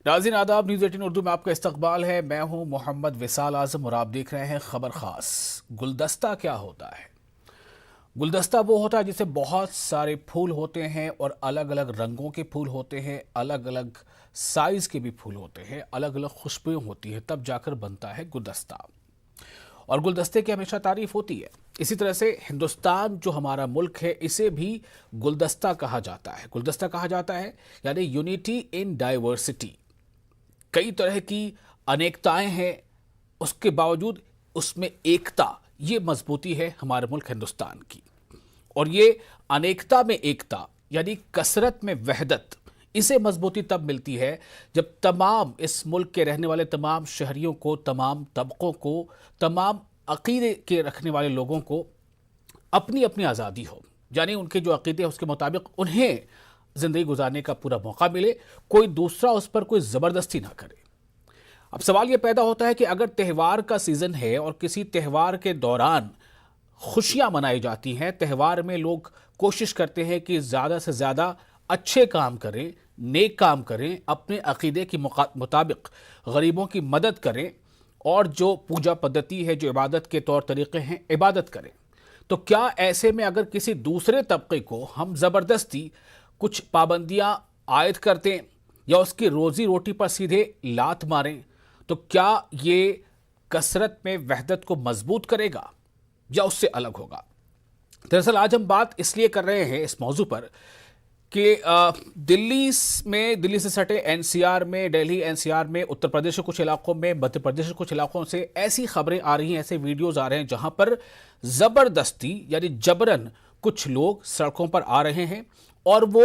नाज़रीन आदाब, न्यूज़ 18 उर्दू में आपका इस्तकबाल है। मैं हूं मोहम्मद विसाल आजम और आप देख रहे हैं खबर खास। गुलदस्ता क्या होता है? गुलदस्ता वो होता है जिससे बहुत सारे फूल होते हैं और अलग अलग रंगों के फूल होते हैं, अलग अलग साइज के भी फूल होते हैं, अलग अलग खुशबुएं होती है, तब जाकर बनता है गुलदस्ता। और गुलदस्ते की हमेशा तारीफ होती है। इसी तरह से हिंदुस्तान जो हमारा मुल्क है, इसे भी गुलदस्ता कहा जाता है। गुलदस्ता कहा जाता है यानी यूनिटी इन डाइवर्सिटी। कई तरह की अनेकताएं हैं, उसके बावजूद उसमें एकता, ये मजबूती है हमारे मुल्क हिंदुस्तान की। और ये अनेकता में एकता यानी कसरत में वहदत, इसे मजबूती तब मिलती है जब तमाम इस मुल्क के रहने वाले तमाम शहरियों को, तमाम तबकों को, तमाम अकीदे के रखने वाले लोगों को अपनी अपनी आज़ादी हो, यानी उनके जो अकीदे हैं उसके मुताबिक उन्हें ज़िंदगी गुजारने का पूरा मौका मिले, कोई दूसरा उस पर कोई ज़बरदस्ती ना करे। अब सवाल यह पैदा होता है कि अगर त्यौहार का सीज़न है और किसी त्यौहार के दौरान खुशियां मनाई जाती हैं, त्यौहार में लोग कोशिश करते हैं कि ज़्यादा से ज़्यादा अच्छे काम करें, नेक काम करें, अपने अकीदे के मुताबिक गरीबों की मदद करें और जो पूजा पद्धति है, जो इबादत के तौर तरीक़े हैं, इबादत करें। तो क्या ऐसे में अगर किसी दूसरे तबके को हम ज़बरदस्ती कुछ पाबंदियां आयद कर दें या उसकी रोज़ी रोटी पर सीधे लात मारें, तो क्या ये कसरत में वहदत को मजबूत करेगा या उससे अलग होगा? दरअसल आज हम बात इसलिए कर रहे हैं इस मौजू पर कि दिल्ली से सटे एनसीआर में, दिल्ली एनसीआर में, उत्तर प्रदेश के कुछ इलाकों में, मध्य प्रदेश के कुछ इलाकों से ऐसी खबरें आ रही हैं, ऐसे वीडियोस आ रहे हैं जहां पर ज़बरदस्ती यानी जबरन कुछ लोग सड़कों पर आ रहे हैं और वो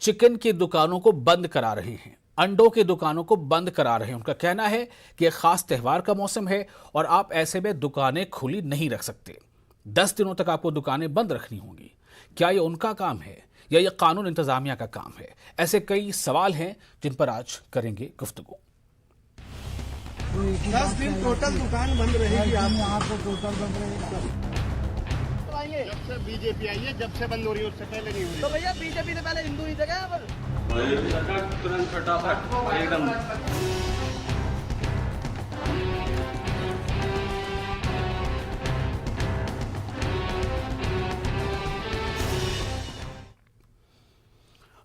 चिकन की दुकानों को बंद करा रहे हैं, अंडों की दुकानों को बंद करा रहे हैं। उनका कहना है कि एक खास त्यौहार का मौसम है और आप ऐसे में दुकानें खुली नहीं रख सकते, 10 दिनों तक आपको दुकानें बंद रखनी होंगी। क्या ये उनका काम है या ये कानून इंतजामिया का काम है? ऐसे कई सवाल हैं जिन पर आज करेंगे गुफ्तगू। 10 दिन टोटल दुकान बंद रहेगी। आपको टोटल बंद रहेगी। जब से बीजेपी आई है, जब से बंद हो रही है, उससे पहले नहीं हो रही। तो भैया बीजेपी ने पहले हिंदू ही थे क्या यहाँ पर? तुरंत फटाफट एकदम।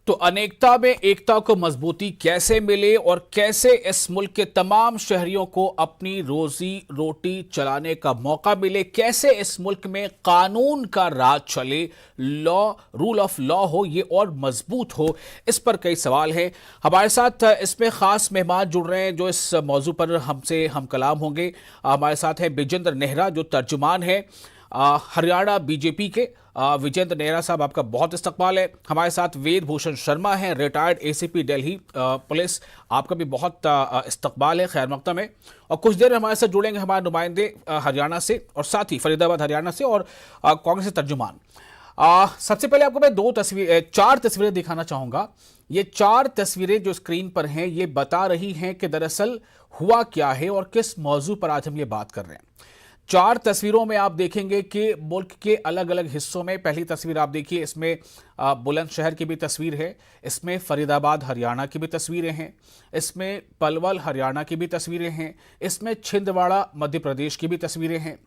तो अनेकता में एकता को मजबूती कैसे मिले और कैसे इस मुल्क के तमाम शहरियों को अपनी रोजी रोटी चलाने का मौका मिले, कैसे इस मुल्क में कानून का राज चले, रूल ऑफ लॉ हो, ये और मजबूत हो, इस पर कई सवाल हैं। हमारे साथ इसमें खास मेहमान जुड़ रहे हैं जो इस मौजू पर हमसे हम कलाम होंगे। हमारे साथ हैं विजेंद्र नेहरा जो तर्जुमान है हरियाणा बीजेपी के। विजेंद्र नेहरा साहब, आपका बहुत इस्तकबाल है। हमारे साथ वेद भूषण शर्मा हैं, रिटायर्ड एसीपी दिल्ली पुलिस, आपका भी बहुत इस्तकबाल है खैर मकदम है। और कुछ देर में हमारे साथ जुड़ेंगे हमारे नुमाइंदे हरियाणा से और साथ ही फरीदाबाद हरियाणा से और कांग्रेस के तर्जुमान। सबसे पहले आपको मैं 4 तस्वीरें दिखाना चाहूँगा। ये 4 तस्वीरें जो स्क्रीन पर हैं ये बता रही हैं कि दरअसल हुआ क्या है और किस मौजू पर आज हम ये बात कर रहे हैं। 4 तस्वीरों में आप देखेंगे कि मुल्क के अलग अलग हिस्सों में, पहली तस्वीर आप देखिए, इसमें बुलंदशहर की भी तस्वीर है, इसमें फरीदाबाद हरियाणा की भी तस्वीरें हैं, इसमें पलवल हरियाणा की भी तस्वीरें हैं, इसमें छिंदवाड़ा मध्य प्रदेश की भी तस्वीरें हैं।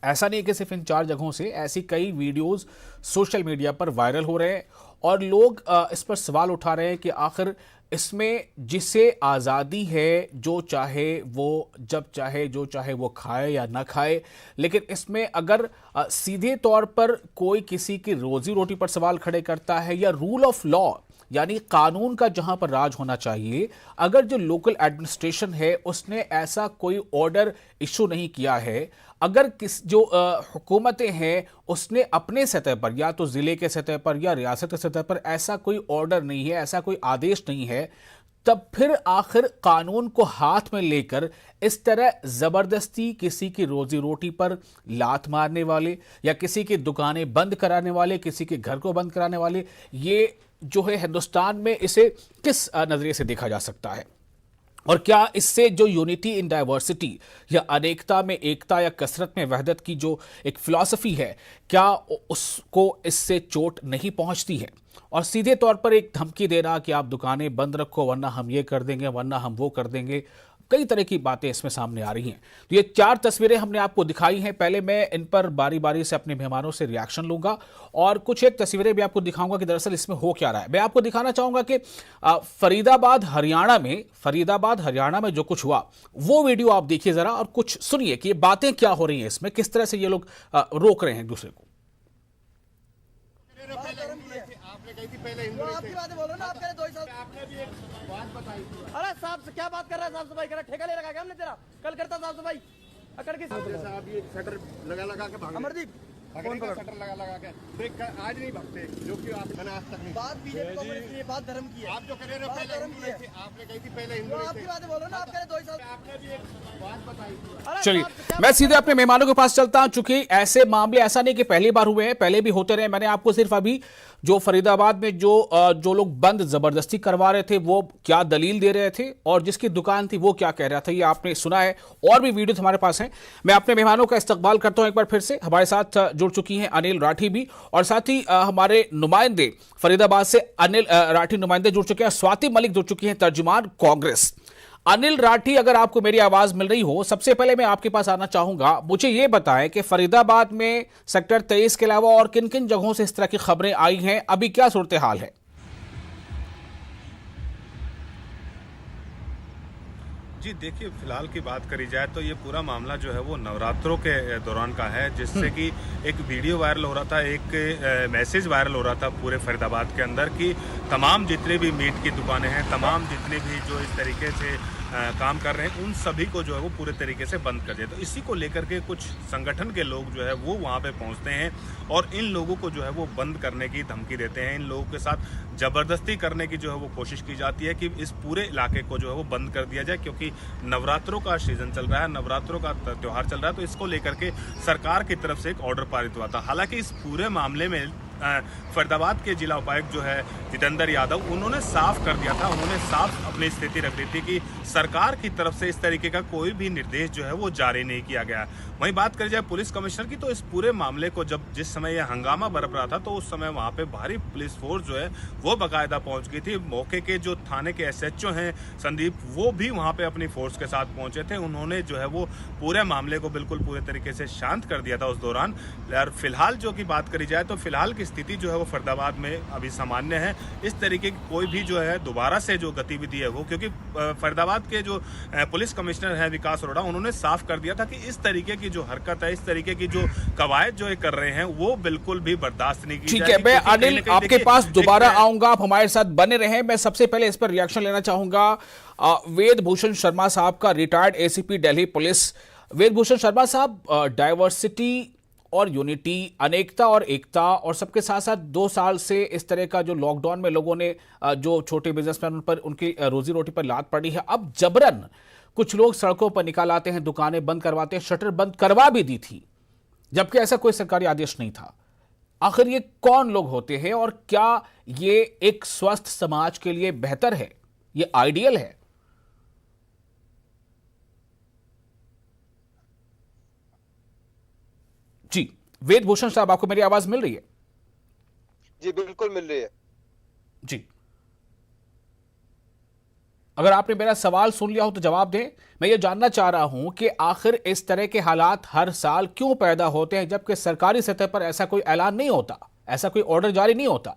ऐसा नहीं कि सिर्फ इन 4 जगहों से, ऐसी कई वीडियोस सोशल मीडिया पर वायरल हो रहे हैं और लोग इस पर सवाल उठा रहे हैं कि आखिर इसमें जिसे आज़ादी है, जो चाहे वो जब चाहे जो चाहे वो खाए या ना खाए, लेकिन इसमें अगर सीधे तौर पर कोई किसी की रोजी रोटी पर सवाल खड़े करता है या रूल ऑफ लॉ यानी कानून का जहां पर राज होना चाहिए, अगर जो लोकल एडमिनिस्ट्रेशन है उसने ऐसा कोई ऑर्डर इशू नहीं किया है, अगर जो हुकूमतें हैं उसने अपने सतह पर या तो ज़िले के सतह पर या रियासत के सतह पर ऐसा कोई ऑर्डर नहीं है, ऐसा कोई आदेश नहीं है, तब फिर आखिर कानून को हाथ में लेकर इस तरह ज़बरदस्ती किसी की रोजी रोटी पर लात मारने वाले या किसी की दुकानें बंद कराने वाले, किसी के घर को बंद कराने वाले, ये जो है हिंदुस्तान में इसे किस नज़रिए से देखा जा सकता है? और क्या इससे जो यूनिटी इन डाइवर्सिटी या अनेकता में एकता या कसरत में वहदत की जो एक फिलॉसफी है, क्या उसको इससे चोट नहीं पहुंचती है? और सीधे तौर पर एक धमकी देना कि आप दुकानें बंद रखो वरना हम ये कर देंगे, वरना हम वो कर देंगे, कई तरह की बातें इसमें सामने आ रही हैं। तो ये 4 तस्वीरें हमने आपको दिखाई हैं। पहले मैं इन पर बारी बारी से अपने मेहमानों से रिएक्शन लूंगा और कुछ एक तस्वीरें भी आपको दिखाऊंगा कि दरअसल इसमें हो क्या रहा है। मैं आपको दिखाना चाहूंगा कि फरीदाबाद हरियाणा में जो कुछ हुआ वो वीडियो आप देखिए जरा और कुछ सुनिए कि ये बातें क्या हो रही हैं इसमें, किस तरह से ये लोग रोक रहे हैं एक दूसरे को। आपने कही थी पहले हिंदू तो आपकी बातें बोलो ना, आप कह रहे 2 साल। आपने भी एक बात बताई थी। अरे साहब से क्या बात कर रहा है? साफ सफाई कर रहा है, ठेका ले रखा है क्या हमने तेरा? कल करता साफ सफाई अकड़ के जैसा आप ये शटर लगा के भाग अमरदीप कौन शटर लगा के देख कर आज नहीं भागते, जो कि आप मैंने आज तक नहीं। बात बीजेपी कांग्रेस की है, बात धर्म की है। आप जो कह रहे हो पहले हिंदू नहीं थे, आपने कही थी पहले हिंदू तो नहीं आपकी थे। बातें बोलो ना, आप कह रहे 2 साल। आपने भी एक बात बताई थी। अरे चलिए साहब से क्या मैं सीधे अपने मेहमानों के पास चलता हूं, चूंकि ऐसे मामले ऐसा नहीं कि पहली बार हुए हैं, पहले भी होते रहे। मैंने आपको सिर्फ अभी जो फरीदाबाद में जो लोग बंद जबरदस्ती करवा रहे थे वो क्या दलील दे रहे थे और जिसकी दुकान थी वो क्या कह रहा था, ये आपने सुना है। और भी वीडियो हमारे पास हैं। मैं अपने मेहमानों का इस्तकबाल करता हूं एक बार फिर से। हमारे साथ जुड़ चुकी हैं अनिल राठी भी और साथ ही हमारे नुमाइंदे फरीदाबाद से अनिल राठी नुमाइंदे जुड़ चुके हैं। स्वाति मलिक जुड़ चुकी हैं, तर्जुमान कांग्रेस। अनिल राठी, अगर आपको मेरी आवाज मिल रही हो, सबसे पहले मैं आपके पास आना चाहूंगा। मुझे यह बताएं कि फरीदाबाद में सेक्टर 23 के अलावा और किन किन जगहों से इस तरह की खबरें आई हैं, अभी क्या सूरत हाल है? जी देखिए, फिलहाल की बात करी जाए तो ये पूरा मामला जो है वो नवरात्रों के दौरान का है, जिससे कि एक वीडियो वायरल हो रहा था, एक मैसेज वायरल हो रहा था पूरे फरीदाबाद के अंदर कि तमाम जितने भी मीट की दुकानें हैं, तमाम जितने भी जो इस तरीके से काम कर रहे हैं, उन सभी को जो है वो पूरे तरीके से बंद कर दिया। तो इसी को लेकर के कुछ संगठन के लोग जो है वो वहाँ पे पहुँचते हैं और इन लोगों को जो है वो बंद करने की धमकी देते हैं। इन लोगों के साथ ज़बरदस्ती करने की जो है वो कोशिश की जाती है कि इस पूरे इलाके को जो है वो बंद कर दिया जाए, क्योंकि नवरात्रों का सीजन चल रहा है, नवरात्रों का त्यौहार चल रहा है। तो इसको लेकर के सरकार की तरफ से एक ऑर्डर पारित हुआ था। हालांकि इस पूरे मामले में फरीदाबाद के जिला उपायुक्त जो है जितेंद्र यादव, उन्होंने साफ कर दिया था, उन्होंने साफ अपनी स्थिति रख दी थी कि सरकार की तरफ से इस तरीके का कोई भी निर्देश जो है वो जारी नहीं किया गया। वहीं बात करी जाए पुलिस कमिश्नर की, तो इस पूरे मामले को जिस समय यह हंगामा बरप रहा था, तो उस समय वहां पे भारी पुलिस फोर्स जो है वो बाकायदा पहुंच गई थी। मौके के जो थाने के SHO हैं संदीप, वो भी वहां पे अपनी फोर्स के साथ पहुंचे थे। उन्होंने जो है वो पूरे मामले को बिल्कुल पूरे तरीके से शांत कर दिया था उस दौरान। और फिलहाल जो की बात करी जाए तो फिलहाल की स्थिति जो है वो फरीदाबाद में अभी सामान्य है। इस तरीके की कोई भी जो है दोबारा से जो गतिविधि है वो, क्योंकि फरीदाबाद के जो पुलिस कमिश्नर है विकास अरोड़ा, उन्होंने साफ कर दिया था कि इस तरीके की जो हरकत है, इस तरीके की जो कवायद जो कर रहे हैं वो बिल्कुल भी बर्दाश्त नहीं की ठीक है, मैं अनिल आपके पास दोबारा आऊंगा, आप हमारे साथ बने रहें। मैं सबसे पहले इस पर रिएक्शन लेना चाहूंगा वेद भूषण शर्मा साहब का, रिटायर्ड ACP दिल्ली पुलिस। वेद भूषण शर्मा साहब, डाइवर्सिटी और यूनिटी, अनेकता और एकता, और सबके साथ साथ 2 साल से इस तरह का जो लॉकडाउन में लोगों ने जो छोटे बिजनेसमैन उन पर उनकी रोजी रोटी पर लात पड़ी है, अब जबरन कुछ लोग सड़कों पर निकाल आते हैं, दुकानें बंद करवाते हैं, शटर बंद करवा भी दी थी जबकि ऐसा कोई सरकारी आदेश नहीं था। आखिर ये कौन लोग होते हैं और क्या ये एक स्वस्थ समाज के लिए बेहतर है, ये आइडियल है? जी वेद भूषण साहब, आपको मेरी आवाज मिल रही है? जी बिल्कुल मिल रही है जी, अगर आपने मेरा सवाल सुन लिया हो तो जवाब दें। मैं ये जानना चाह रहा हूं कि आखिर इस तरह के हालात हर साल क्यों पैदा होते हैं जबकि सरकारी सतह पर ऐसा कोई ऐलान नहीं होता, ऐसा कोई ऑर्डर जारी नहीं होता।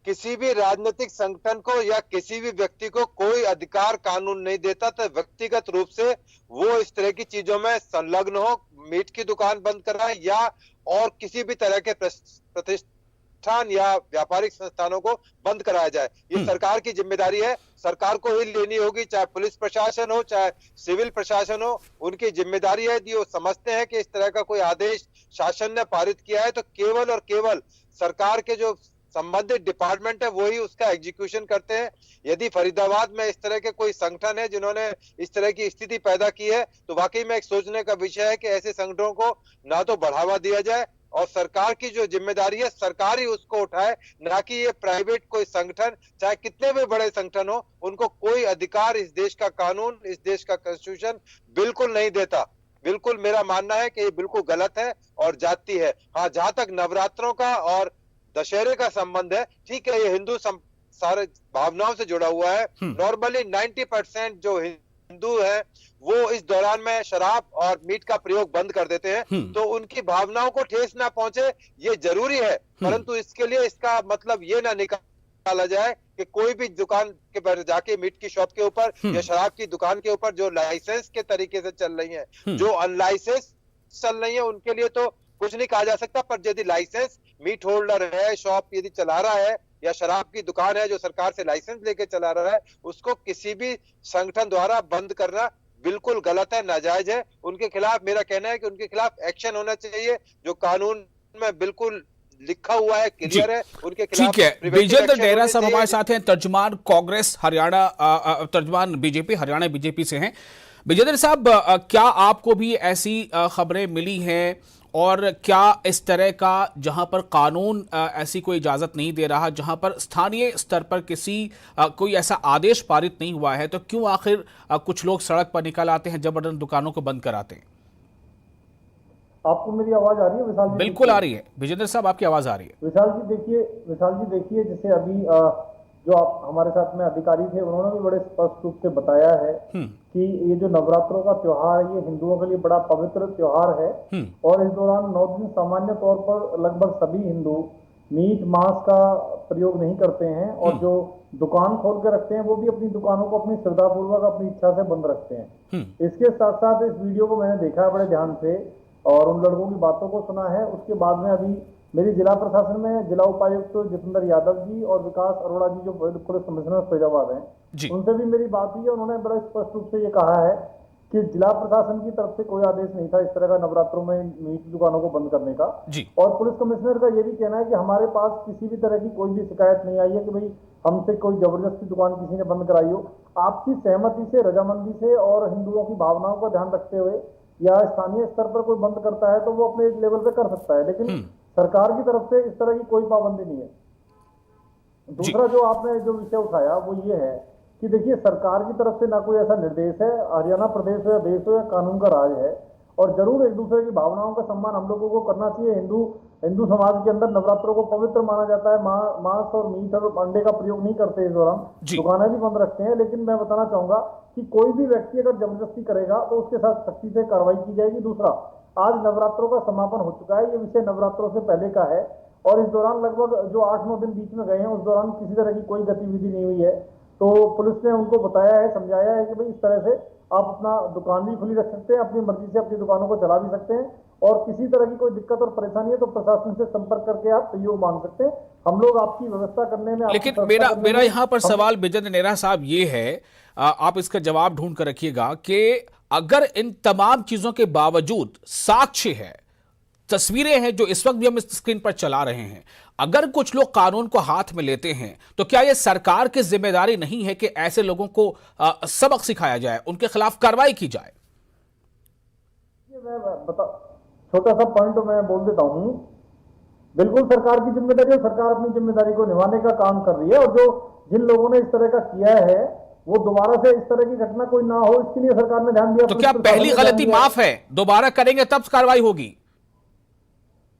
किसी भी राजनीतिक संगठन को या किसी भी व्यक्ति को कोई अधिकार कानून नहीं देता, तो व्यक्तिगत रूप से वो इस तरह की चीजों में संलग्न हो, मीट की दुकान बंद कराए या और किसी भी तरह के प्रतिष्ठान या व्यापारिक संस्थानों को बंद कराया जाए। ये सरकार की जिम्मेदारी है, सरकार को ही लेनी होगी, चाहे पुलिस प्रशासन हो चाहे सिविल प्रशासन हो, उनकी जिम्मेदारी है। यदि वो समझते हैं कि इस तरह का कोई आदेश शासन ने पारित किया है तो केवल और केवल सरकार के जो संबंधित डिपार्टमेंट है वही उसका एग्जीक्यूशन करते हैं। यदि फरीदाबाद में इस तरह के कोई संगठन है जिन्होंने इस तरह की स्थिति पैदा की है, तो वाकई में एक सोचने का विषय है कि ऐसे संगठनों को ना तो बढ़ावा दिया जाए, और सरकार की जो जिम्मेदारी है सरकार ही उसको उठाए, ना कि ये प्राइवेट कोई संगठन, चाहे कितने भी बड़े संगठन हो, उनको कोई अधिकार इस देश का कानून, इस देश का कॉन्स्टिट्यूशन बिल्कुल नहीं देता। बिल्कुल मेरा मानना है कि ये बिल्कुल गलत है और जाती है। हाँ, जहां तक नवरात्रों का और दशहरे का संबंध है, ठीक है, ये हिंदू सारे भावनाओं से जुड़ा हुआ है। नॉर्मली 90% जो हिंदू है वो इस दौरान में शराब और मीट का प्रयोग बंद कर देते हैं, तो उनकी भावनाओं को ठेस ना पहुंचे ये जरूरी है, परंतु इसके लिए इसका मतलब ये ना निकाला जाए कि कोई भी दुकान के पर जाके मीट की शॉप के ऊपर या शराब की दुकान के ऊपर जो लाइसेंस के तरीके से चल रही है, जो अनलाइसेंस चल रही है, उनके लिए तो कुछ नहीं कहा जा सकता। पर यदि लाइसेंस मीट होल्डर है, शॉप यदि चला रहा है, या शराब की दुकान है जो सरकार से लाइसेंस लेके चला रहा है, उसको किसी भी संगठन द्वारा बंद करना बिल्कुल गलत है, नाजायज है। उनके खिलाफ मेरा कहना है कि उनके खिलाफ एक्शन होना चाहिए, जो कानून में बिल्कुल लिखा हुआ है, क्लियर है, उनके खिलाफ। ठीक है, विजेंद्र नेहरा साहब हमारे साथ हैं, तर्जुमान कांग्रेस हरियाणा, तर्जुमान बीजेपी हरियाणा बीजेपी से हैं। विजेंद्र साहब, क्या आपको भी ऐसी खबरें मिली हैं, और क्या इस तरह का जहां पर कानून ऐसी कोई इजाजत नहीं दे रहा, जहां पर स्थानीय स्तर पर कोई ऐसा आदेश पारित नहीं हुआ है, तो क्यों आखिर कुछ लोग सड़क पर निकल आते हैं, जबरदस्त दुकानों को बंद कराते हैं? आपको मेरी आवाज आ रही है विशाल जी? बिल्कुल आ रही है विजेंद्र साहब, आपकी आवाज आ रही है। विशाल जी देखिए, जैसे अभी जो आप हमारे साथ में अधिकारी थे, उन्होंने भी बड़े स्पष्ट रूप से बताया है कि ये जो नवरात्रों का त्योहार है, ये हिंदुओं के लिए बड़ा पवित्र त्योहार है, और इस दौरान 9 दिन सामान्य तौर पर लगभग सभी हिंदू मीट मांस का प्रयोग नहीं करते हैं, और जो दुकान खोल के रखते हैं वो भी अपनी दुकानों को अपनी श्रद्धा पूर्वक अपनी इच्छा से बंद रखते हैं। इसके साथ साथ इस वीडियो को मैंने देखा है बड़े ध्यान से, और उन लड़कों की बातों को सुना है। उसके बाद में अभी मेरी जिला प्रशासन में जिला उपायुक्त जितेंद्र यादव जी और विकास अरोड़ा जी, जो पुलिस कमिश्नर फैजाबाद हैं, उनसे भी मेरी बात हुई है। उन्होंने बड़ा स्पष्ट रूप से ये कहा है कि जिला प्रशासन की तरफ से कोई आदेश नहीं था इस तरह का नवरात्रों में मीट दुकानों को बंद करने का। और पुलिस कमिश्नर का ये भी कहना है कि हमारे पास किसी भी तरह की कोई भी शिकायत नहीं आई है कि भाई हमसे कोई जबरदस्ती दुकान किसी ने बंद कराई हो। आपसी सहमति से, रजामंदी से और हिंदुओं की भावनाओं का ध्यान रखते हुए या स्थानीय स्तर पर कोई बंद करता है तो वो अपने एक लेवल पे कर सकता है, लेकिन सरकार की तरफ से इस तरह की कोई पाबंदी नहीं है। दूसरा जो आपने जो विषय उठाया वो ये है कि देखिए, सरकार की तरफ से ना कोई ऐसा निर्देश है, हरियाणा प्रदेश हो या देश हो या कानून का राज है, और जरूर एक दूसरे की भावनाओं का सम्मान हम लोगों को करना चाहिए। हिंदू समाज के अंदर नवरात्रों को पवित्र माना जाता है। मांस और मीट और अंडे का प्रयोग नहीं करते इस दौरान, दुकानें भी बंद रखते हैं। लेकिन मैं बताना चाहूंगा कि कोई भी व्यक्ति अगर जबरदस्ती करेगा तो उसके साथ सख्ती से कार्रवाई की जाएगी। दूसरा, आज नवरात्रों का समापन हो चुका है, ये विषय नवरात्रों से पहले का है, और इस दौरान लगभग जो 8-9 दिन बीच में गए हैं उस दौरान किसी तरह की कोई गतिविधि नहीं हुई है। तो पुलिस ने उनको बताया है, समझाया है कि भाई इस तरह से आप अपना दुकान भी खुली रख सकते हैं, अपनी मर्जी से अपनी दुकानों को चला भी सकते हैं, और किसी तरह की कोई दिक्कत और परेशानी है तो प्रशासन से संपर्क करके आप सहयोग मांग सकते हैं। हम लोग आपकी व्यवस्था करने में, लेकिन मेरा यहाँ पर सवाल विजेंद्र नेहरा साहब ये है, आप इसका जवाब ढूंढ कर रखिएगा, कि अगर इन तमाम चीजों के बावजूद साक्ष्य है, तस्वीरें हैं जो इस वक्त भी हम इस स्क्रीन पर चला रहे हैं, अगर कुछ लोग कानून को हाथ में लेते हैं, तो क्या यह सरकार की जिम्मेदारी नहीं है कि ऐसे लोगों को सबक सिखाया जाए, उनके खिलाफ कार्रवाई की जाए? छोटा सा पॉइंट मैं बोल देता हूं, बिल्कुल सरकार की जिम्मेदारी है, सरकार अपनी जिम्मेदारी को निभाने का काम कर रही है, और जो जिन लोगों ने इस तरह का किया है वो दोबारा से इस तरह की घटना कोई ना हो, इसके लिए सरकार ने ध्यान दिया। तो क्या पहली गलती माफ है, दोबारा करेंगे तब कार्रवाई होगी?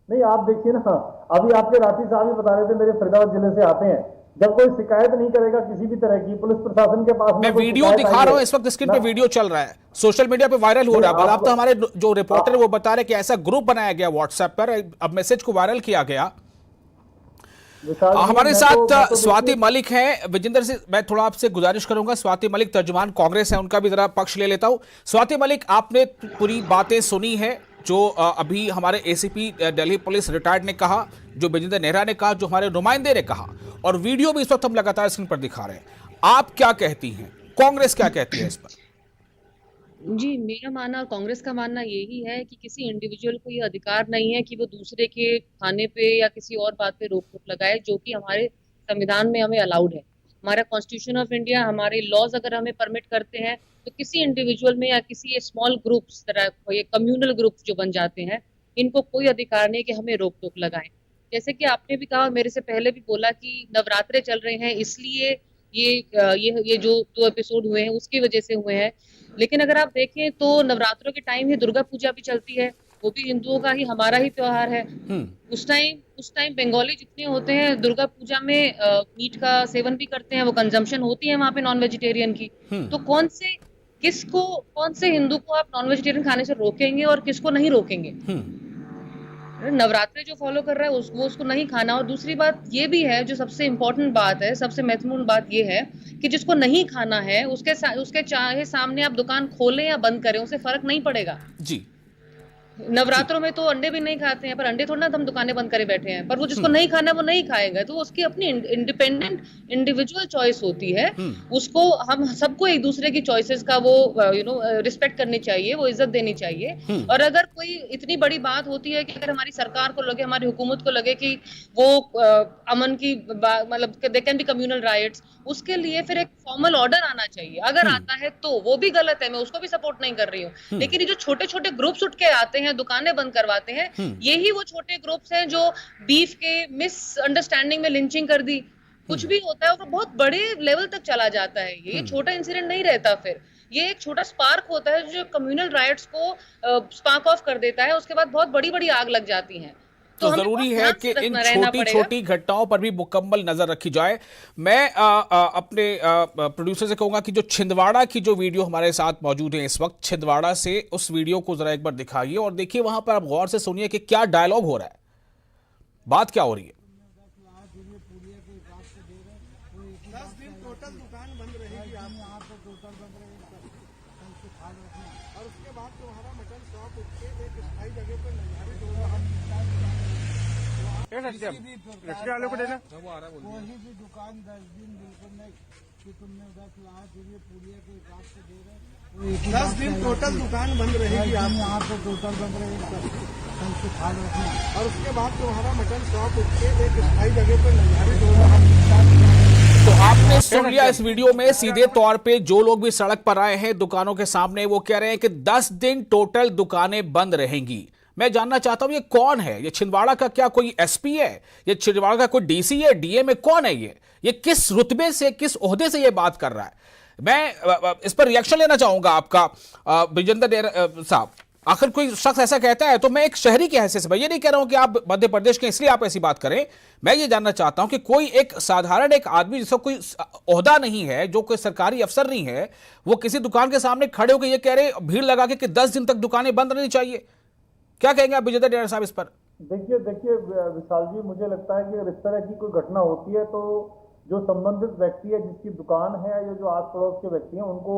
नहीं, आप देखिए ना, अभी आपके राठी साहब ही बता रहे थे, मेरे फरीदाबाद जिले से आते हैं, जब कोई शिकायत नहीं करेगा किसी भी तरह की, पुलिस प्रशासन के पास मैं वीडियो दिखा रहा हूं, इस वक्त स्क्रीन पे वीडियो चल रहा है, सोशल मीडिया पे वायरल हो रहा है। अब तो हमारे जो रिपोर्टर वो बता रहे कि ऐसा ग्रुप बनाया गया व्हाट्सएप पर, अब मैसेज को वायरल किया गया। हमारे साथ स्वाति मलिक हैं। विजेंद्र से मैं थोड़ा आपसे गुजारिश करूंगा, स्वाति मलिक तर्जुमान कांग्रेस है, उनका भी जरा पक्ष ले लेता हूं। स्वाति मलिक, आपने पूरी बातें सुनी है जो अभी हमारे एसीपी दिल्ली पुलिस रिटायर्ड ने कहा, जो विजेंद्र नेहरा ने कहा, जो हमारे नुमाइंदे ने कहा, और वीडियो भी इस वक्त हम लगातार स्क्रीन पर दिखा रहे हैं। आप क्या कहती हैं, कांग्रेस क्या कहती है इस पर? जी, मेरा मानना, कांग्रेस का मानना यही है कि किसी इंडिविजुअल को ये अधिकार नहीं है कि वो दूसरे के खाने पे या किसी और बात पे रोक टोक लगाए, जो कि हमारे संविधान में हमें अलाउड है। हमारा कॉन्स्टिट्यूशन ऑफ इंडिया, हमारे लॉज अगर हमें परमिट करते हैं, तो किसी इंडिविजुअल में या किसी स्मॉल ग्रुप्स तरह ये कम्युनल ग्रुप्स जो बन जाते हैं, इनको कोई अधिकार नहीं कि हमें रोक टोक लगाएं। जैसे कि आपने भी कहा, मेरे से पहले भी बोला कि नवरात्रे चल रहे हैं, इसलिए ये जो 2 एपिसोड हुए हैं उसकी वजह से हुए हैं। लेकिन अगर आप देखें तो नवरात्रों के टाइम ही दुर्गा पूजा भी चलती है, वो भी हिंदुओं का ही, हमारा ही त्योहार है। उस टाइम बंगाली जितने होते हैं दुर्गा पूजा में मीट का सेवन भी करते हैं, वो कंजम्पशन होती है वहां पे नॉन वेजिटेरियन की। तो कौन से हिंदू को आप नॉन वेजिटेरियन खाने से रोकेंगे और किसको नहीं रोकेंगे? नवरात्रे जो फॉलो कर रहा है वो उसको नहीं खाना। और दूसरी बात ये भी है, जो सबसे इम्पोर्टेंट बात है, सबसे महत्वपूर्ण बात ये है कि जिसको नहीं खाना है उसके चाहे सामने आप दुकान खोलें या बंद करें, उसे फर्क नहीं पड़ेगा जी। नवरात्रों में तो अंडे भी नहीं खाते हैं, पर अंडे थोड़ा ना हम दुकानें बंद करे बैठे हैं। पर वो जिसको नहीं खाना है वो नहीं खाएगा, तो उसकी अपनी इंडिपेंडेंट इंडिविजुअल चॉइस होती है। उसको हम सबको एक दूसरे की चॉइसेस का वो रिस्पेक्ट करनी चाहिए, वो इज्जत देनी चाहिए। और अगर कोई इतनी बड़ी बात होती है कि अगर हमारी सरकार को लगे, हमारी हुकूमत को लगे कि वो अमन की मतलब they can be communal riots, उसके लिए फिर एक फॉर्मल ऑर्डर आना चाहिए। अगर आता है तो वो भी गलत है, मैं उसको भी सपोर्ट नहीं कर रही हूँ। लेकिन ये जो छोटे छोटे ग्रुप्स उठ के आते हैं, दुकानें बंद करवाते हैं, यही वो छोटे ग्रुप्स हैं जो बीफ के मिसअंडरस्टैंडिंग में लिंचिंग कर दी। कुछ भी होता है वो बहुत बड़े लेवल तक चला जाता है। ये छोटा इंसिडेंट नहीं रहता, फिर ये एक छोटा स्पार्क होता है जो कम्युनल राइट्स को स्पार्क ऑफ कर देता है, उसके बाद बहुत बड़ी बड़ी आग लग जाती है। तो जरूरी है कि इन छोटी छोटी घटनाओं पर भी मुकम्मल नजर रखी जाए। मैं अपने प्रोड्यूसर से कहूंगा कि जो छिंदवाड़ा की जो वीडियो हमारे साथ मौजूद है इस वक्त, छिंदवाड़ा से उस वीडियो को जरा एक बार दिखाइए और देखिए वहां पर आप गौर से सुनिए कि क्या डायलॉग हो रहा है, बात क्या हो रही है। 10 दिन टोटल दुकान बंद रहेगी, आप यहाँ पे टोटल बंद रहेगी और उसके बाद तुम्हारा मटन शॉप उठ के एक स्थायी जगह पर निर्धारित होगा। वालों को देना कोई भी दुकान 10 दिन बिल्कुल नहीं कि तुमने 10 लाख पूरी के हिसाब से दे रहे। 10 दिन टोटल दुकान बंद रहेगी, आप यहाँ पे टोटल बंद रहेगी और उसके बाद तुम्हारा मटन शॉप उठ के एक स्थायी जगह पर निर्धारित होगा। तो आपने सुन लिया इस वीडियो में सीधे तौर पे जो लोग भी सड़क पर आए हैं दुकानों के सामने, वो कह रहे हैं कि 10 दिन टोटल दुकानें बंद रहेंगी। मैं जानना चाहता हूं ये कौन है? ये छिंदवाड़ा का क्या कोई एसपी है? ये छिंदवाड़ा का कोई डीसी है, डीएम है? कौन है ये किस रुतबे से, किस ओहदे से ये बात कर रहा है? मैं इस पर रिएक्शन लेना चाहूंगा आपका, विजेंद्र साहब। आखिर कोई शख्स ऐसा कहता है तो मैं एक शहरी की हैसियत से, मैं ये नहीं कह रहा हूं कि आप मध्य प्रदेश के इसलिए आप ऐसी बात करें, मैं ये जानना चाहता हूं कि कोई एक साधारण एक आदमी जिसका कोई ओहदा नहीं है, जो कोई सरकारी अफसर नहीं है, वो किसी दुकान के सामने खड़े होकर ये कह रहे, भीड़ लगा के कि 10 दिन तक दुकानें बंद रहनी चाहिए। क्या कहेंगे आप विजेंद्र डेरा साहब इस पर? देखिए विशाल जी, मुझे लगता है कि अगर इस तरह की कोई घटना होती है तो जो संबंधित व्यक्ति है, जिसकी दुकान है, या जो आस पड़ोस के व्यक्ति हैं, उनको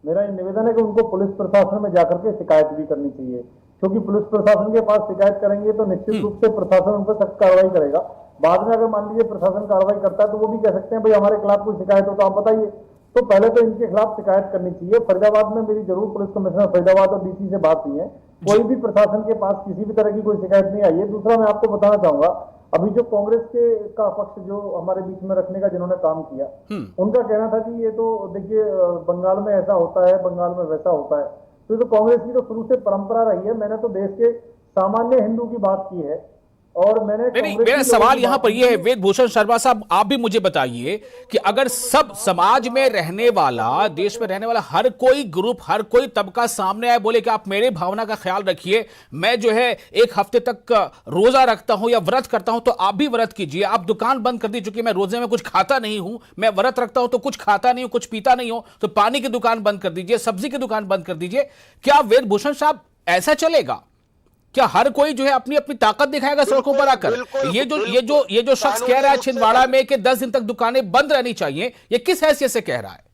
मेरा ये निवेदन है कि उनको पुलिस प्रशासन में जाकर के शिकायत भी करनी चाहिए। क्योंकि पुलिस प्रशासन के पास शिकायत करेंगे तो निश्चित रूप से प्रशासन उन पर सख्त कार्रवाई करेगा। बाद में अगर मान लीजिए प्रशासन कार्रवाई करता है तो वो भी कह सकते हैं भाई हमारे खिलाफ कोई शिकायत हो तो आप बताइए। तो पहले तो इनके खिलाफ शिकायत करनी चाहिए। फरीदाबाद में मेरी जरूर पुलिस कमिश्नर फरीदाबाद और डीसी से बात हुई है, कोई भी प्रशासन के पास किसी भी तरह की कोई शिकायत नहीं आई है। दूसरा, मैं आपको बताना चाहूंगा, अभी जो कांग्रेस का पक्ष जो हमारे बीच में रखने का जिन्होंने काम किया, उनका कहना था कि ये तो देखिए बंगाल में ऐसा होता है, बंगाल में वैसा होता है। तो ये तो कांग्रेस की तो शुरू से परंपरा रही है। मैंने तो देश के सामान्य हिंदू की बात की है और मैंने नहीं, मेरा सवाल यहां पर यह है, वेद भूषण शर्मा साहब, आप भी मुझे बताइए कि अगर सब समाज में रहने वाला, देश में रहने वाला हर कोई ग्रुप, हर कोई तबका सामने आए, बोले कि आप मेरे भावना का ख्याल रखिए, मैं जो है 1 हफ्ते तक रोजा रखता हूं या व्रत करता हूं, तो आप भी व्रत कीजिए। आप दुकान बंद कर दी, चूंकि मैं रोजे में कुछ खाता नहीं हूं, मैं व्रत रखता हूं तो कुछ खाता नहीं हूं, कुछ पीता नहीं हूं, तो पानी की दुकान बंद कर दीजिए, सब्जी की दुकान बंद कर दीजिए। क्या वेद भूषण साहब ऐसा चलेगा? क्या हर कोई जो है अपनी अपनी ताकत दिखाएगा सड़कों पर आकर? ये जो शख्स कह रहा है छिंदवाड़ा में कि 10 दिन तक दुकानें बंद रहनी चाहिए, ये किस हैसियत से कह रहा है?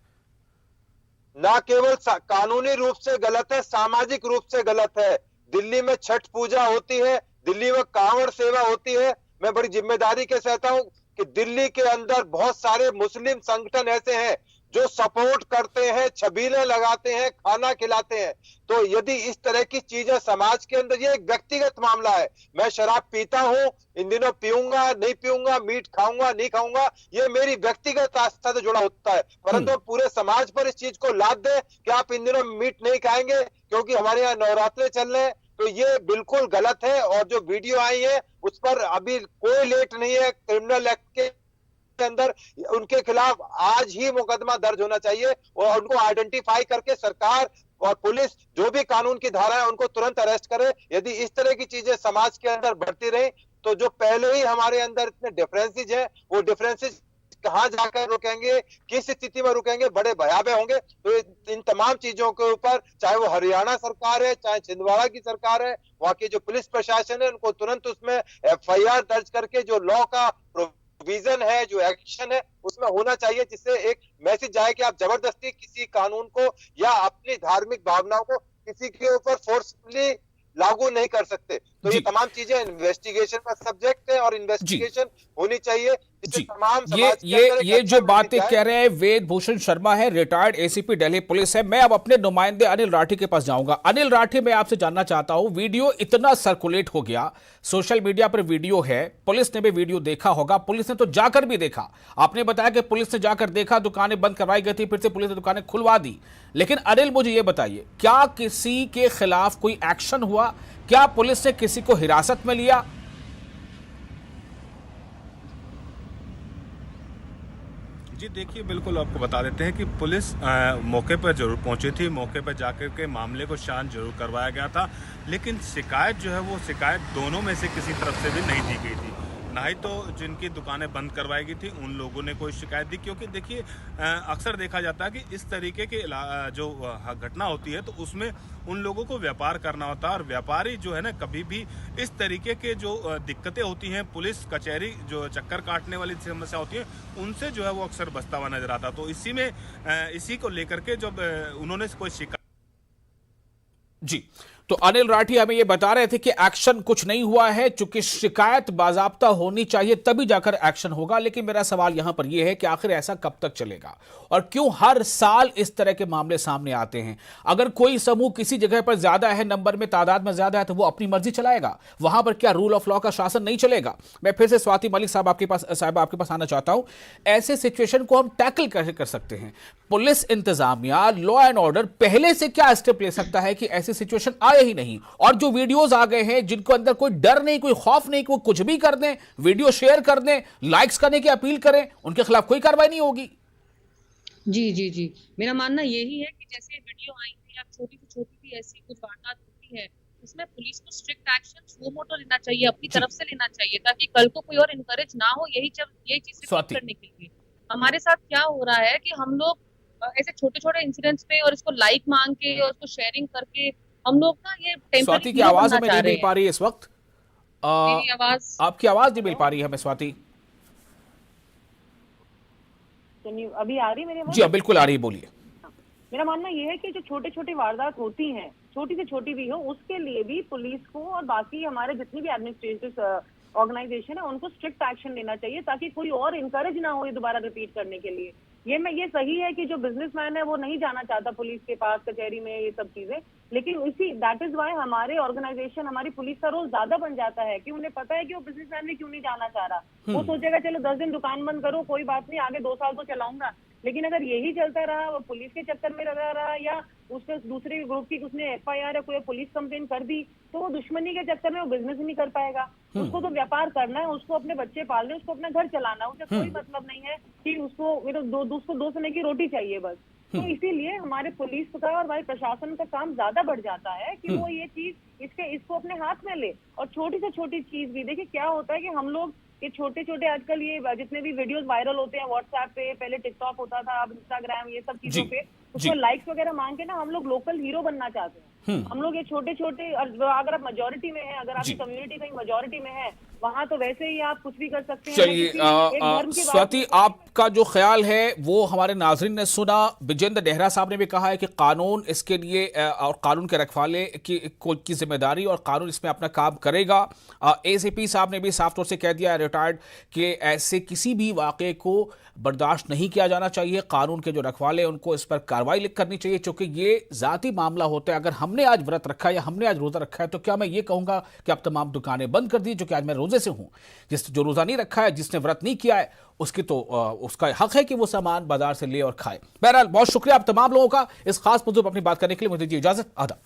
ना केवल कानूनी रूप से गलत है, सामाजिक रूप से गलत है। दिल्ली में छठ पूजा होती है, दिल्ली में कांवड़ सेवा होती है। मैं बड़ी जिम्मेदारी के कहता हूं कि दिल्ली के अंदर बहुत सारे मुस्लिम संगठन ऐसे हैं जो सपोर्ट करते हैं, छबीलें लगाते हैं, खाना खिलाते हैं। तो यदि इस तरह की चीजें समाज के अंदर, ये एक व्यक्तिगत मामला है। मैं शराब पीता हूं, इन दिनों पीऊंगा नहीं पीऊंगा, मीट खाऊंगा नहीं खाऊंगा, ये मेरी व्यक्तिगत आस्था से जुड़ा होता है। परंतु पूरे समाज पर इस चीज को लाद दे कि आप इन दिनों मीट नहीं खाएंगे क्योंकि हमारे यहाँ नवरात्रे चल रहे हैं, तो ये बिल्कुल गलत है। और जो वीडियो आई है उस पर अभी कोई लेट नहीं है। क्रिमिनल एक्ट के अंदर उनके खिलाफ आज ही मुकदमा दर्ज होना चाहिए और उनको आइडेंटिफाई करके सरकार और पुलिस जो भी कानून की धारा है उनको तुरंत अरेस्ट करे। यदि इस तरह की चीजें समाज के अंदर बढ़ती रही तो जो पहले ही हमारे अंदर इतने डिफरेंसेज है वो डिफरेंसेज कहां जाकर रुकेंगे, किस स्थिति में रुकेंगे, बड़े भयावह होंगे। तो इन तमाम चीजों के ऊपर चाहे वो हरियाणा सरकार है, चाहे छिंदवाड़ा की सरकार है, वहां की जो पुलिस प्रशासन है, उनको तुरंत उसमें FIR दर्ज करके जो लॉ का प्रोविजन है, जो एक्शन है उसमें होना चाहिए, जिससे एक मैसेज जाए कि आप जबरदस्ती किसी कानून को या अपनी धार्मिक भावनाओं को किसी के ऊपर फोर्सफुली लागू नहीं कर सकते। तो ये तमाम चीजें इन्वेस्टिगेशन का सब्जेक्ट है और इन्वेस्टिगेशन होनी चाहिए। जी, ये जो बातें कह रहे हैं वेद भूषण शर्मा है, रिटायर्ड ACP दिल्ली पुलिस है। मैं अब अपने नुमाइंदे अनिल राठी के पास जाऊंगा। अनिल राठी, मैं आपसे जानना चाहता हूं, वीडियो इतना सर्कुलेट हो गया, सोशल मीडिया पर वीडियो है, पुलिस ने भी वीडियो देखा होगा, पुलिस ने तो जाकर भी देखा। आपने बताया कि पुलिस ने जाकर देखा, दुकानें बंद करवाई गई थी, फिर से पुलिस ने दुकानें खुलवा दी। लेकिन अनिल, मुझे ये बताइए, क्या किसी के खिलाफ कोई एक्शन हुआ? क्या पुलिस ने किसी को हिरासत में लिया? जी देखिए, बिल्कुल आपको बता देते हैं कि पुलिस मौके पर जरूर पहुंची थी। मौके पर जाकर के मामले को शांत जरूर करवाया गया था, लेकिन शिकायत जो है वो शिकायत दोनों में से किसी तरफ से भी नहीं दी गई थी। ना ही तो जिनकी दुकानें बंद करवाई गई थी उन लोगों ने कोई शिकायत दी, क्योंकि देखिए अक्सर देखा जाता है कि इस तरीके के जो घटना होती है तो उसमें उन लोगों को व्यापार करना होता है, और व्यापारी जो है ना कभी भी इस तरीके के जो दिक्कतें होती हैं, पुलिस कचहरी जो चक्कर काटने वाली समस्या होती है, उनसे जो है वो अक्सर बचता हुआ नजर आता। तो इसी को लेकर के जब उन्होंने कोई शिकायत जी, तो अनिल राठी हमें यह बता रहे थे कि एक्शन कुछ नहीं हुआ है, चूंकि शिकायत बाजाब्ता होनी चाहिए तभी जाकर एक्शन होगा। लेकिन मेरा सवाल यहां पर यह है कि आखिर ऐसा कब तक चलेगा और क्यों हर साल इस तरह के मामले सामने आते हैं? अगर कोई समूह किसी जगह पर ज्यादा है, नंबर में, तादाद में ज्यादा है, तो वो अपनी मर्जी चलाएगा, वहां पर क्या रूल ऑफ लॉ का शासन नहीं चलेगा? मैं फिर से स्वाति मलिक साहब आपके पास आना चाहता हूं। ऐसे सिचुएशन को हम टैकल कैसे कर सकते हैं? पुलिस इंतजामिया, लॉ एंड ऑर्डर पहले से क्या स्टेप ले सकता है कि ऐसी सिचुएशन आए ही नहीं? और जो वीडियोस आ गए हैं जिनको अंदर कोई डर नहीं, कोई खौफ नहीं कि वो कुछ भी कर दें, वीडियो शेयर कर दें, लाइक्स करने की अपील करें, उनके खिलाफ कोई कार्रवाई नहीं होगी? जी, मेरा मानना यही है कि जैसे वीडियो आई है या छोटी से छोटी भी ऐसी कुछ वारदात होती है, उसमें पुलिस को स्ट्रिक्ट एक्शन सुओ मोटो लेना चाहिए, अपनी तरफ से लेना चाहिए, ताकि कल को कोई और इनकरेज ना हो यही चीज रिपीट करने के लिए। हमारे साथ क्या हो रहा है कि हम लोग ऐसे छोटे छोटे इंसिडेंट्स पे और इसको लाइक मांग के और उसको शेयरिंग करके हम लोग ना ये स्वाति की आवाज हमें नहीं मिल पा रही है इस वक्त। आपकी आवाज नहीं मिल पा रही है हमें स्वाति। अभी आ रही मेरी आवाज? जी बिल्कुल आ रही है, बोलिए। मेरा मानना यह है कि जो छोटे छोटे वारदात होती हैं, छोटी से छोटी भी हो, उसके लिए भी पुलिस को और बाकी हमारे जितनी भी एडमिनिस्ट्रेटिव ऑर्गेनाइजेशन है उनको स्ट्रिक्ट एक्शन लेना चाहिए, ताकि कोई और इनकरेज ना हो ये दोबारा रिपीट करने के लिए। ये सही है कि जो बिजनेसमैन है वो नहीं जाना चाहता पुलिस के पास, कचहरी में, ये सब चीजें, लेकिन दैट इज वाई हमारे ऑर्गेनाइजेशन, हमारी पुलिस का रोल ज्यादा बन जाता है कि उन्हें पता है कि वो बिजनेसमैन भी क्यों नहीं जाना चाह रहा। वो सोचेगा चलो 10 दिन दुकान बंद करो, कोई बात नहीं, आगे 2 साल तो चलाऊंगा। लेकिन अगर यही चलता रहा, वो पुलिस के चक्कर में लगा रहा या उसके दूसरे ग्रुप की उसने FIR या कोई पुलिस कंप्लेन कर दी, तो वो दुश्मनी के चक्कर में वो बिजनेस ही नहीं कर पाएगा। उसको तो व्यापार करना है, उसको अपने बच्चे पालने, उसको अपना घर चलाना, उसे कोई मतलब नहीं है कि उसको 2 समय की रोटी चाहिए बस। तो इसीलिए हमारे पुलिस का और हमारे प्रशासन का काम ज्यादा बढ़ जाता है कि वो ये चीज इसको अपने हाथ में ले। और छोटी से छोटी चीज भी देखिए क्या होता है कि हम लोग ये छोटे छोटे आजकल ये जितने भी वीडियोस वायरल होते हैं व्हाट्सएप पे, पहले टिकटॉक होता था, अब इंस्टाग्राम, ये सब चीजों पे उसको लाइक्स वगैरह मांग के ना हम लोग लोकल हीरो बनना चाहते हैं। हम लोग ये छोटे छोटे, अगर आप मेजोरिटी में है, अगर आपकी कम्युनिटी कहीं मेजोरिटी में है, वहां तो वैसे ही आप कुछ भी कर सकते हैं। चलिए स्वाति, आपका जो ख्याल है वो हमारे नाजरीन ने सुना। विजेंद्र नेहरा साहब ने भी कहा है कि कानून इसके लिए और कानून के रखवाले की जिम्मेदारी और कानून इसमें अपना काम करेगा। ACP साहब ने भी साफ तौर से कह दिया रिटायर्ड कि ऐसे किसी भी वाक़े को बर्दाश्त नहीं किया जाना चाहिए। कानून के जो रखवाले उनको इस पर कार्रवाई करनी चाहिए, क्योंकि ये जाती मामला होता है। अगर हमने आज व्रत रखा है या हमने आज रोजा रखा है तो क्या मैं ये कहूंगा कि अब तमाम दुकानें बंद कर दी, जो कि आज मैं रोजे से हूं? जो रोजा नहीं रखा है, जिसने व्रत नहीं किया है, उसकी तो उसका हक है कि वो सामान बाजार से ले और खाए। बहरहाल बहुत शुक्रिया आप तमाम लोगों का इस खास मुद्दे पर अपनी बात करने के लिए। मुझे दीजिए इजाजत। आदाब।